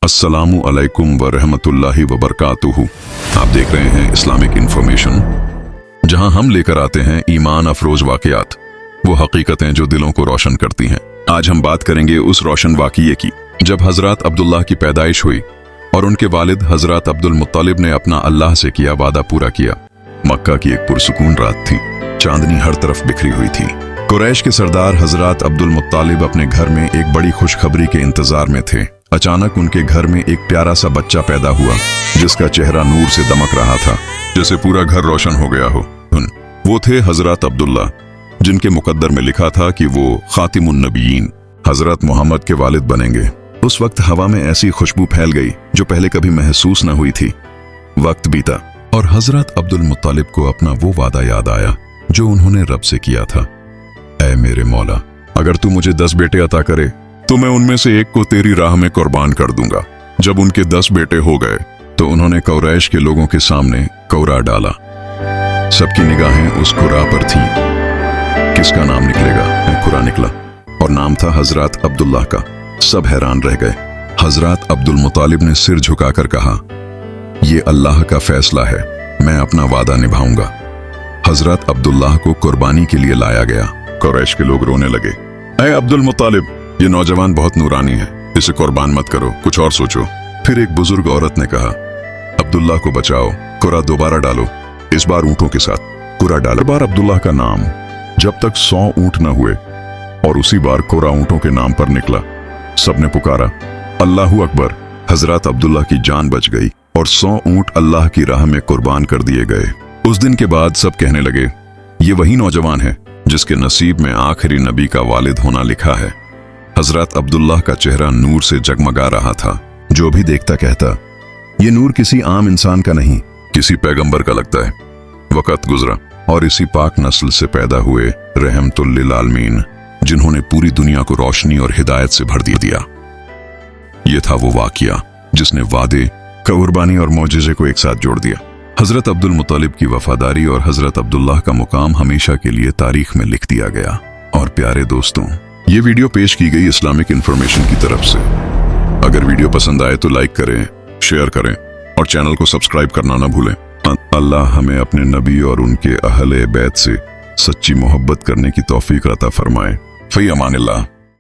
अस्सलामु अलैकुम व रहमतुल्लाहि व बरकातुहू। आप देख रहे हैं इस्लामिक इन्फॉर्मेशन, जहां हम लेकर आते हैं ईमान अफरोज वाकयात, वो हकीकतें जो दिलों को रोशन करती हैं। आज हम बात करेंगे उस रोशन वाकये की जब हजरत अब्दुल्लाह की पैदाइश हुई और उनके वालिद हजरत अब्दुल मुत्तलिब ने अपना अल्लाह से किया वादा पूरा किया। मक्का की एक पुरसुकून रात थी, चांदनी हर तरफ बिखरी हुई थी। कुरैश के सरदार हजरत अब्दुल मुत्तलिब अपने घर में एक बड़ी खुशखबरी के इंतजार में थे। अचानक उनके घर में एक प्यारा सा बच्चा पैदा हुआ, जिसका चेहरा नूर से दमक रहा था, जैसे पूरा घर रोशन हो गया हो। वो थे हजरत अब्दुल्ला, जिनके मुकद्दर में लिखा था कि वो खातिमुन नबीयीन, हजरत मोहम्मद के वालिद बनेंगे। उस वक्त हवा में ऐसी खुशबू फैल गई जो पहले कभी महसूस न हुई थी। वक्त बीता और हजरत अब्दुल मुत्तलिब को अपना वो वादा याद आया जो उन्होंने रब से किया था। ऐ मेरे मौला, अगर तू मुझे 10 बेटे अता करे तो मैं उनमें से एक को तेरी राह में कुर्बान कर दूंगा। जब उनके 10 बेटे हो गए तो उन्होंने कुरैश के लोगों के सामने कौरा डाला। सबकी निगाहें उस कुरा पर थीं। किसका नाम निकलेगा? कुरा निकला और नाम था हजरत अब्दुल्लाह का। सब हैरान रह गए। हजरत अब्दुल मुत्तलिब ने सिर झुकाकर कहा, ये अल्लाह का फैसला है, मैं अपना वादा निभाऊंगा। हजरत अब्दुल्लाह को कुर्बानी के लिए लाया गया। कुरैश के लोग रोने लगे। ऐ अब्दुल मुत्तलिब, ये नौजवान बहुत नूरानी है, इसे कुर्बान मत करो, कुछ और सोचो। फिर एक बुजुर्ग औरत ने कहा, अब्दुल्लाह को बचाओ, कुरा दोबारा डालो, इस बार ऊंटों के साथ कुरा डालो। बार अब्दुल्लाह का नाम जब तक 100 ऊंट न हुए और उसी बार कुरा ऊंटों के नाम पर निकला। सबने पुकारा, अल्लाहू अकबर। हजरत अब्दुल्लाह की जान बच गई और 100 ऊंट अल्लाह की राह में कुर्बान कर दिए गए। उस दिन के बाद सब कहने लगे, ये वही नौजवान है जिसके नसीब में आखिरी नबी का वालिद होना लिखा है। हजरत अब्दुल्लाह का चेहरा नूर से जगमगा रहा था। जो भी देखता कहता, ये नूर किसी आम इंसान का नहीं, किसी पैगंबर का लगता है। वक्त गुजरा और इसी पाक नस्ल से पैदा हुए रहमतुल लिल आलमीन, जिन्होंने पूरी दुनिया को रोशनी और हिदायत से भर दिया। ये था वो वाकया जिसने वादे, कुर्बानी और मौजिज़े को एक साथ जोड़ दिया। हजरत अब्दुल मुत्तलिब की वफादारी और हजरत अब्दुल्लाह का मुकाम हमेशा के लिए तारीख में लिख दिया गया। और प्यारे दोस्तों, ये वीडियो पेश की गई इस्लामिक इन्फॉर्मेशन की तरफ से। अगर वीडियो पसंद आए तो लाइक करें, शेयर करें और चैनल को सब्सक्राइब करना ना भूलें। अल्लाह हमें अपने नबी और उनके अहले बैत से सच्ची मोहब्बत करने की तौफीक अता फरमाए। फी अमानिल्लाह।